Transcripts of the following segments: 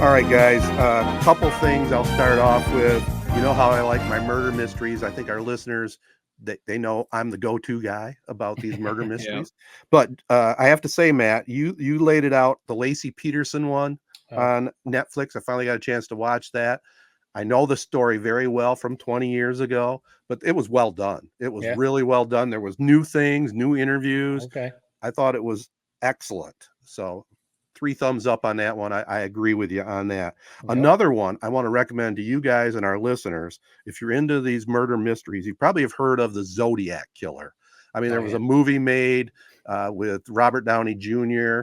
All right, guys. A couple things I'll start off with. You know how I like my murder mysteries. I think our listeners, they know I'm the go-to guy about these murder Yeah. mysteries. But I have to say, Matt, you laid it out, the Lacey Peterson one on Netflix. I finally got a chance to watch that. I know the story very well from 20 years ago, but it was well done. It was really well done. There was new things, new interviews. Okay. I thought it was excellent. So 3 thumbs up on that one. I agree with you on that. Yep. Another one I want to recommend to you guys and our listeners, if you're into these murder mysteries, you probably have heard of the Zodiac Killer. I mean, there was a movie made with Robert Downey Jr.,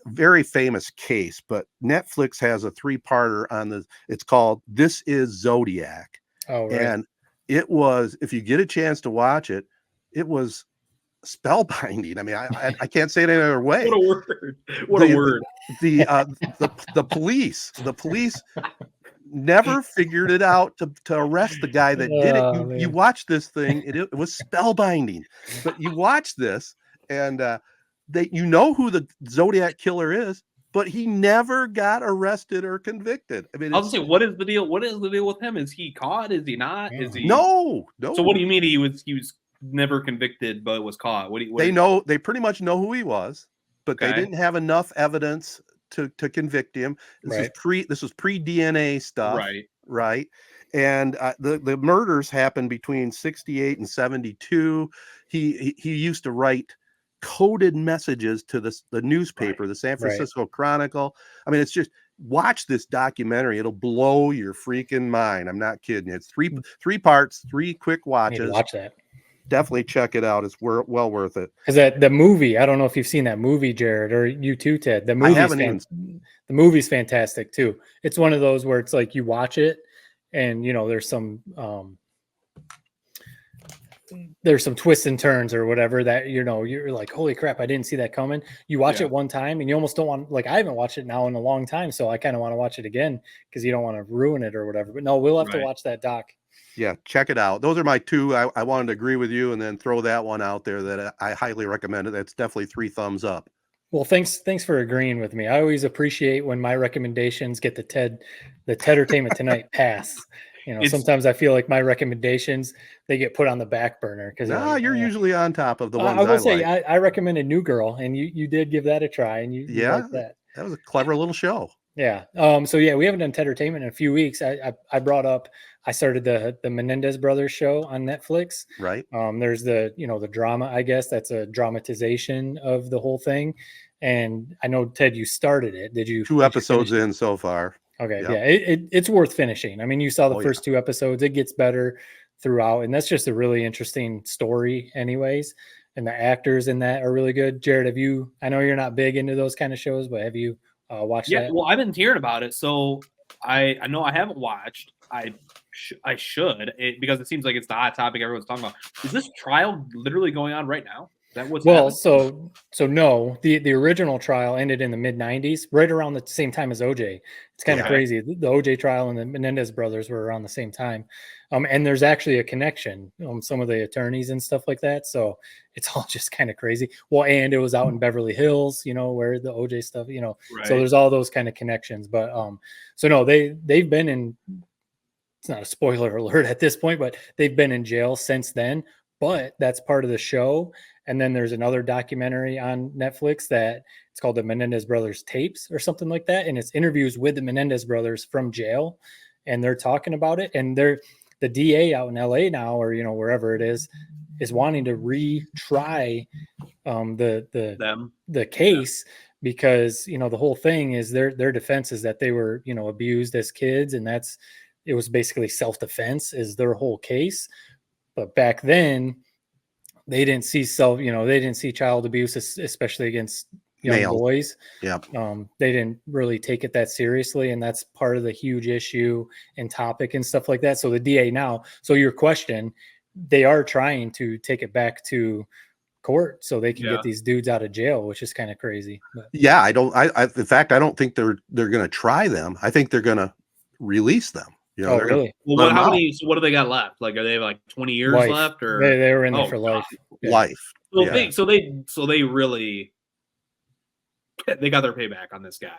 very famous case, but Netflix has a 3-parter on the, it's called This Is Zodiac. Oh, right. And it was, if you get a chance to watch it, it was spellbinding. I mean, I can't say it any other way. What a word. What a word. The police never figured it out to arrest the guy that did it. You watch this thing, it was spellbinding. But you watch this and you know who the Zodiac Killer is, but he never got arrested or convicted. I mean, I was gonna say, what is the deal? What is the deal with him? Is he caught? Is he not? Is he no? So what do you mean he was never convicted but was caught? They pretty much know who he was, but they didn't have enough evidence to convict him. This was pre DNA stuff, right? And the murders happened between 68 and 72. He used to write coded messages to the newspaper, the San Francisco Chronicle. I mean, it's just, watch this documentary. It'll blow your freaking mind. I'm not kidding you. It's three parts, 3 quick watches. I need to watch that. Definitely check it out. It's well worth it. Because the movie, I don't know if you've seen that movie, Jared, or you too, Ted. The movie's fantastic too. It's one of those where it's like you watch it and there's some twists and turns or whatever that you're like, holy crap, I didn't see that coming. You watch it one time and you almost don't want, like, I haven't watched it now in a long time, so I kind of want to watch it again because you don't want to ruin it or whatever. But no, we'll have to watch that doc. Yeah, check it out. Those are my 2. I wanted to agree with you and then throw that one out there that I highly recommend it. That's definitely 3 thumbs up. Well, thanks for agreeing with me. I always appreciate when my recommendations get the Tedertainment Tonight pass. Sometimes I feel like my recommendations, they get put on the back burner because you're usually on top of the ones. I will say I recommended New Girl, and you did give that a try, and you liked that. That was a clever little show. Yeah. So yeah, we haven't done Tedertainment in a few weeks. I brought up, I started the Menendez Brothers show on Netflix. Right. There's the drama, I guess that's a dramatization of the whole thing. And I know, Ted, you started it. Did you? 2 episodes in so far. Okay. Yep. Yeah. It's worth finishing. I mean, you saw the first 2 episodes, it gets better throughout. And that's just a really interesting story anyways. And the actors in that are really good. Jared, I know you're not big into those kind of shows, but have you watched that? Yeah, well, I've been hearing about it. So I know I haven't watched. I should, because it seems like it's the hot topic everyone's talking about. Is this trial literally going on right now? That was so no. The original trial ended in the mid-90s, right around the same time as OJ. It's kind of crazy. The OJ trial and the Menendez brothers were around the same time. And there's actually a connection, some of the attorneys and stuff like that. So it's all just kind of crazy. Well, and it was out in Beverly Hills, where the OJ stuff, so there's all those kind of connections. But so no, they've been in, it's not a spoiler alert at this point, but they've been in jail since then. But that's part of the show. And then there's another documentary on Netflix that it's called the Menendez Brothers Tapes or something like that. And it's interviews with the Menendez brothers from jail. And they're talking about it. And the DA out in LA now, or, wherever it is wanting to retry the case because, the whole thing is their defense is that they were, abused as kids. And it was basically self-defense is their whole case. But back then, they didn't see child abuse, especially against young boys. Yeah. They didn't really take it that seriously. And that's part of the huge issue and topic and stuff like that. So the DA now, so your question, they are trying to take it back to court so they can get these dudes out of jail, which is kind of crazy. But. Yeah. In fact, I don't think they're going to try them. I think they're going to release them. Really? Well, how many? So what do they got left? Like, are they like 20 years left, or they were in there for life? Yeah. Life. So they really they got their payback on this guy.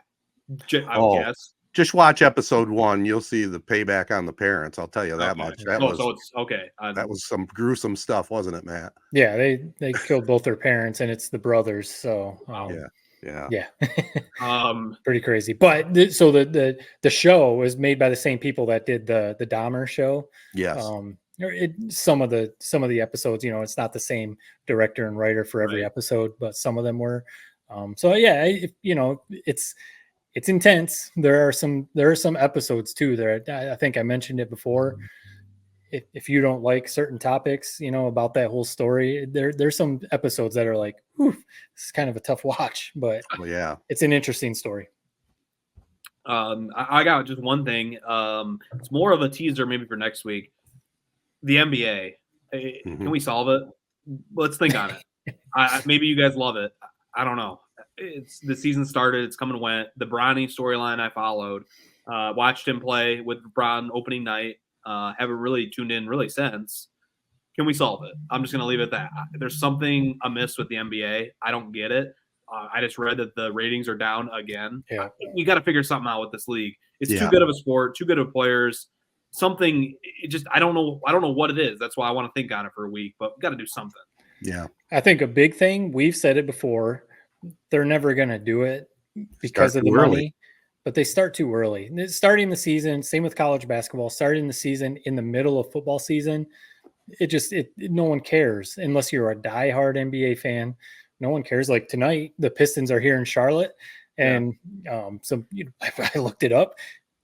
I would guess. Just watch episode 1. You'll see the payback on the parents. I'll tell you that much. So it's okay. That was some gruesome stuff, wasn't it, Matt? Yeah, they killed both their parents, and it's the brothers. So yeah. Pretty crazy. But so the show was made by the same people that did the Dahmer show. Yes. Some of the episodes, it's not the same director and writer for every episode, but some of them were. So yeah, it's intense. There are some episodes too there. I think I mentioned it before. If you don't like certain topics, about that whole story, there's some episodes that are like, this is kind of a tough watch, but it's an interesting story. I got just one thing. It's more of a teaser maybe for next week. The NBA. Can we solve it? Let's think on it. Maybe you guys love it. I don't know. It's the season started. It's come and went. The Bronny storyline I followed. Watched him play with Bron opening night. Haven't really tuned in really since. Can we solve it? I'm just going to leave it at that. There's something amiss with the NBA. I don't get it. I just read that the ratings are down again. Yeah. You got to figure something out with this league. It's too good of a sport, too good of players. Something, I don't know what it is. That's why I want to think on it for a week, but we got to do something. Yeah. I think a big thing, we've said it before, they're never going to do it because of the money, but they start too early. Starting the season, same with college basketball, starting the season in the middle of football season, no one cares unless you're a diehard NBA fan. No one cares. Like tonight, the Pistons are here in Charlotte, and I looked it up.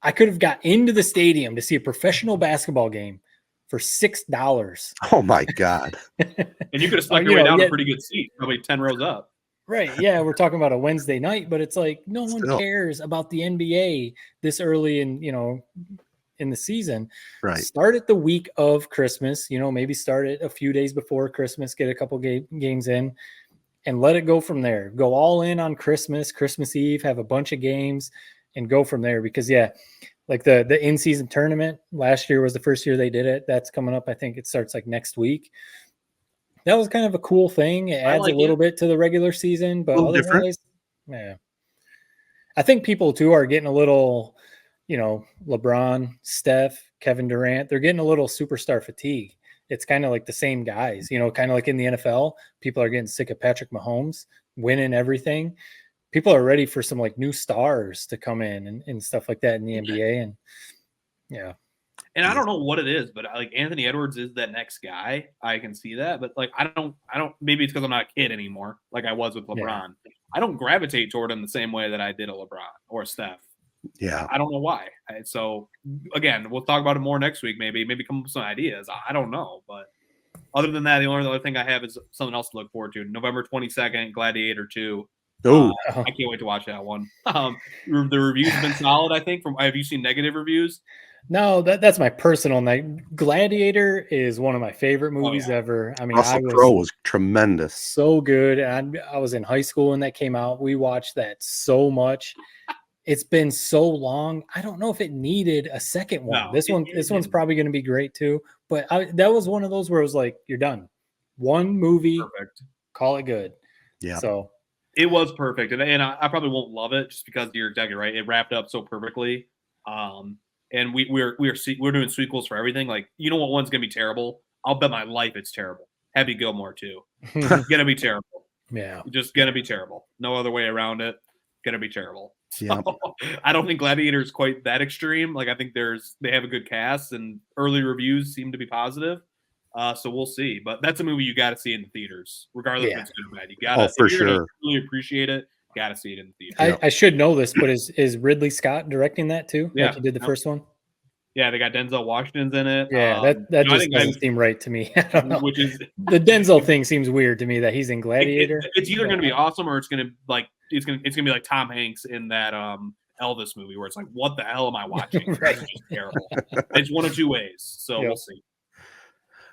I could have got into the stadium to see a professional basketball game for $6. Oh my God. And you could have snuck your way down a pretty good seat, probably 10 rows up. Right. Yeah. We're talking about a Wednesday night, but it's like, no one cares about the NBA this early in the season. Right. Start it the week of Christmas, maybe start it a few days before Christmas, get a couple games in and let it go from there. Go all in on Christmas Eve, have a bunch of games and go from there. Because like the in-season tournament last year was the first year they did it. That's coming up. I think it starts like next week. That was kind of a cool thing. It adds a little bit to the regular season, but otherwise, I think people too are getting a little, LeBron, Steph, Kevin Durant, they're getting a little superstar fatigue. It's kind of like the same guys, kind of like in the NFL, people are getting sick of Patrick Mahomes winning everything. People are ready for some like new stars to come in and stuff like that in the NBA. And And I don't know what it is, but like Anthony Edwards is that next guy. I can see that, but like I don't. Maybe it's because I'm not a kid anymore, like I was with LeBron. I don't gravitate toward him the same way that I did a LeBron or a Steph. Yeah, I don't know why. So again, we'll talk about it more next week. Maybe come up with some ideas. I don't know, but other than that, the only other thing I have is something else to look forward to. November 22nd, Gladiator 2. Oh, I can't wait to watch that one. The reviews have been solid. I think. Have you seen negative reviews? No, that's my personal night. Gladiator is one of my favorite movies ever. I mean, Russell Crowe was tremendous. So good. And I was in high school when that came out. We watched that so much. It's been so long. I don't know if it needed a second one. No, this one's probably going to be great too. But that was one of those where it was like, you're done. One movie, perfect. Call it good. Yeah. So it was perfect. And I probably won't love it just because you're exactly right. It wrapped up so perfectly. And we're doing sequels for everything. Like, you know what one's gonna be terrible? I'll bet my life it's terrible. Happy Gilmore too. It's gonna be terrible. Yeah. Just gonna be terrible. No other way around it. Gonna be terrible. Yeah. So, I don't think Gladiator is quite that extreme. Like I think they have a good cast and early reviews seem to be positive. So we'll see. But that's a movie you got to see in the theaters, regardless if it's good or bad. You got to for sure. Really appreciate it. Got to see it in the theater. I should know this, but is Ridley Scott directing that too? Yeah, like he did the first one. Yeah, they got Denzel Washington's in it. Yeah, that just doesn't seem right to me. I don't know. Which is the Denzel thing seems weird to me that he's in Gladiator. It's either going to be awesome or it's going to be like Tom Hanks in that Elvis movie where it's like, what the hell am I watching? Right. It's just terrible. It's one of two ways. So we'll see.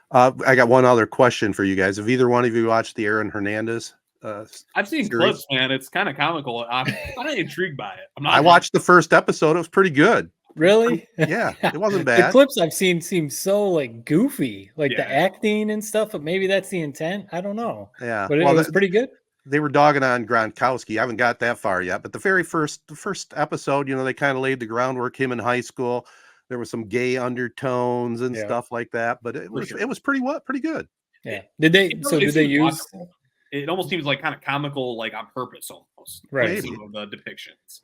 I got one other question for you guys. Have either one of you watched the Aaron Hernandez? I've seen clips, man. It's kind of comical. I'm kind of intrigued by it. I watched the first episode. It was pretty good. Really? Yeah, it wasn't bad. The clips I've seen seem so like goofy, like the acting and stuff. But maybe that's the intent. I don't know. Yeah, but it was pretty good. they were dogging on Gronkowski. I haven't got that far yet, but the first episode, they kind of laid the groundwork. Him in high school, there was some gay undertones and stuff like that, but it was pretty good. Yeah. Did they use? Watchable. It almost seems like kind of comical, like on purpose, almost. Right. Some of the depictions.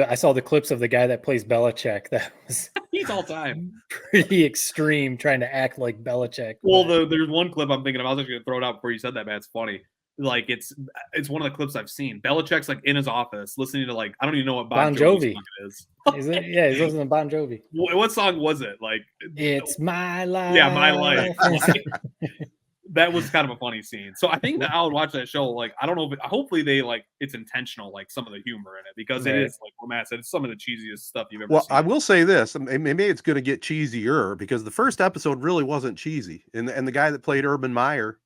I saw the clips of the guy that plays Belichick. That was he's all time pretty extreme, trying to act like Belichick. Well, there's one clip I'm thinking of. I was actually gonna throw it out before you said that, man. It's funny. Like it's one of the clips I've seen. Belichick's like in his office listening to I don't even know what Bon Jovi song it is. Is it? Yeah, he's listening to Bon Jovi. What song was it? Like It's My Life. Yeah, My Life. That was kind of a funny scene. So I think that I would watch that show. I don't know if hopefully they it's intentional, some of the humor in it, because it is like what Matt said, it's some of the cheesiest stuff you've ever seen. Well, I will say this, maybe it's going to get cheesier because the first episode really wasn't cheesy, and the guy that played Urban Meyer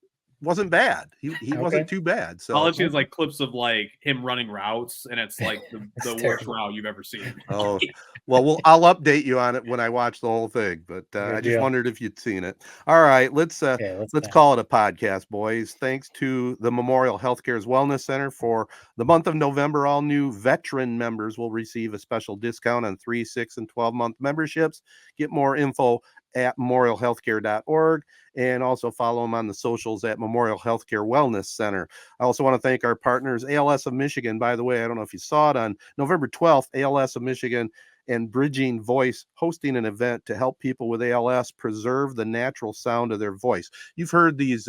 wasn't bad. He wasn't too bad. So all I've seen is clips of him running routes, and it's the worst route you've ever seen. Oh, well, I'll update you on it when I watch the whole thing. But I just wondered if you'd seen it. All right, let's call it a podcast, boys. Thanks to the Memorial Healthcare's Wellness Center for the month of November. All new veteran members will receive a special discount on 3, 6, and 12-month memberships. Get more info at memorialhealthcare.org, and also follow them on the socials at Memorial Healthcare Wellness Center. I also want to thank our partners, ALS of Michigan. By the way, I don't know if you saw it on November 12th, ALS of Michigan and Bridging Voice hosting an event to help people with ALS preserve the natural sound of their voice. You've heard these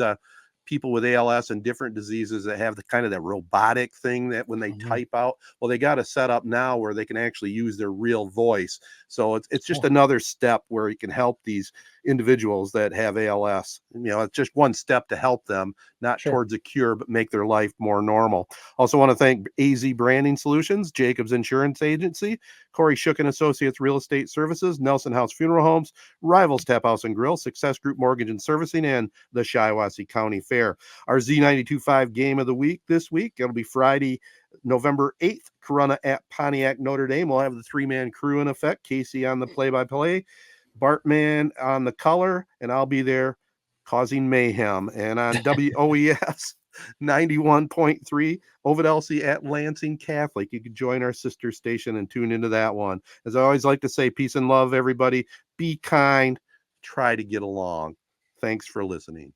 people with ALS and different diseases that have the kind of that robotic thing that when they type out, well, they got a set up now where they can actually use their real voice. So it's just another step where you can help these individuals that have ALS. It's just one step to help them, not towards a cure, but make their life more normal. Also want to thank AZ Branding Solutions, Jacobs Insurance Agency, Corey Shook and Associates Real Estate Services, Nelson House Funeral Homes, Rivals Tap House and Grill, Success Group Mortgage and Servicing, and the Shiawassee County Fair. Our Z92.5 game of the week this week, it'll be Friday, November 8th, Corunna at Pontiac Notre Dame. We'll have the 3-man crew in effect. Casey on the play-by-play, Bartman on the color, and I'll be there causing mayhem. And on WOES 91.3, Ovid Elsie at Lansing Catholic. You can join our sister station and tune into that one. As I always like to say, peace and love, everybody. Be kind. Try to get along. Thanks for listening.